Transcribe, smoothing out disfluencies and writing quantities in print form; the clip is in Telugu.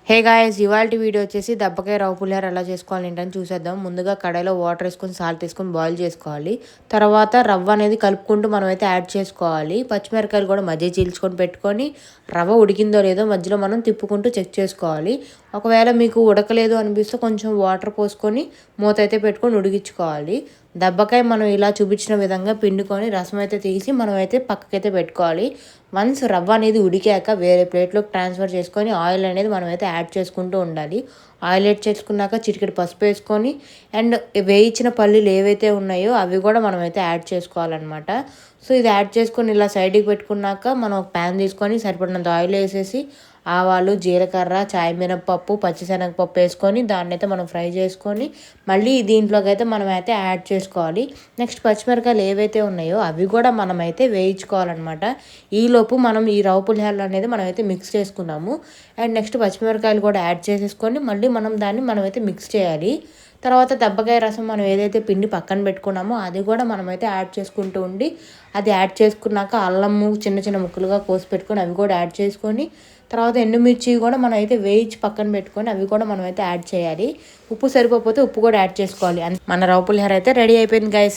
హే గాయ్స్, ఇవాల్టి వీడియో వచ్చేసి దబ్బకాయ రవ్వ పులిహోర ఎలా చేసుకోవాలి ఏంటని చూసేద్దాం. ముందుగా కడాయిలో వాటర్ వేసుకొని సాల్ట్ వేసుకొని బాయిల్ చేసుకోవాలి. తర్వాత రవ్వ అనేది కలుపుకుంటూ మనమైతే యాడ్ చేసుకోవాలి. పచ్చిమిరకాయలు కూడా మధ్య చీల్చుకొని పెట్టుకొని రవ్వ ఉడికిందో లేదో మధ్యలో మనం తిప్పుకుంటూ చెక్ చేసుకోవాలి. ఒకవేళ మీకు ఉడకలేదు అనిపిస్తే కొంచెం వాటర్ పోసుకొని మూత అయితే పెట్టుకొని ఉడికించుకోవాలి. దబ్బకాయ మనం ఇలా చూపించిన విధంగా పిండుకొని రసం అయితే తీసి మనమైతే పక్కకైతే పెట్టుకోవాలి. వన్స్ రవ్వ అనేది ఉడికాక వేరే ప్లేట్లోకి ట్రాన్స్ఫర్ చేసుకొని ఆయిల్ అనేది మనమైతే యాడ్ చేసుకుంటూ ఉండాలి. ఆయిల్ యాడ్ చేసుకున్నాక చిటికెడు పసుపు వేసుకొని అండ్ వేయించిన పల్లీలు ఏవైతే ఉన్నాయో అవి కూడా మనమైతే యాడ్ చేసుకోవాలన్నమాట. సో ఇది యాడ్ చేసుకొని ఇలా సైడ్కి పెట్టుకున్నాక మనం ఒక ప్యాన్ తీసుకొని సరిపడినంత ఆయిల్ వేసేసి ఆవాలు, జీలకర్ర, చాయ్ మినపప్పు, పచ్చిశనగపప్పు వేసుకొని దాన్ని అయితే మనం ఫ్రై చేసుకొని మళ్ళీ దీంట్లోకి అయితే మనమైతే యాడ్ చేసుకోవాలి. నెక్స్ట్ పచ్చిమిరకాయలు ఏవైతే ఉన్నాయో అవి కూడా మనమైతే వేయించుకోవాలన్నమాట. ఈలోపు మనం ఈ రవ్వ పులిహోర అనేది మనమైతే మిక్స్ చేసుకున్నాము. అండ్ నెక్స్ట్ పచ్చిమిరకాయలు కూడా యాడ్ చేసేసుకొని మళ్ళీ మనమైతే మిక్స్ చేయాలి. తర్వాత దబ్బకాయ రసం మనం ఏదైతే పిండి పక్కన పెట్టుకున్నామో అది కూడా మనమైతే యాడ్ చేసుకుంటూ ఉండి అది యాడ్ చేసుకున్నాక అల్లము చిన్న చిన్న ముక్కలుగా కోసి పెట్టుకొని అవి కూడా యాడ్ చేసుకొని తర్వాత ఎండుమిర్చి కూడా మనం అయితే వేయించి పక్కన పెట్టుకొని అవి కూడా మనమైతే యాడ్ చేయాలి. ఉప్పు సరిపోతే ఉప్పు కూడా యాడ్ చేసుకోవాలి. మన రవ్వ పులిహోర అయితే రెడీ అయిపోయింది గైస్.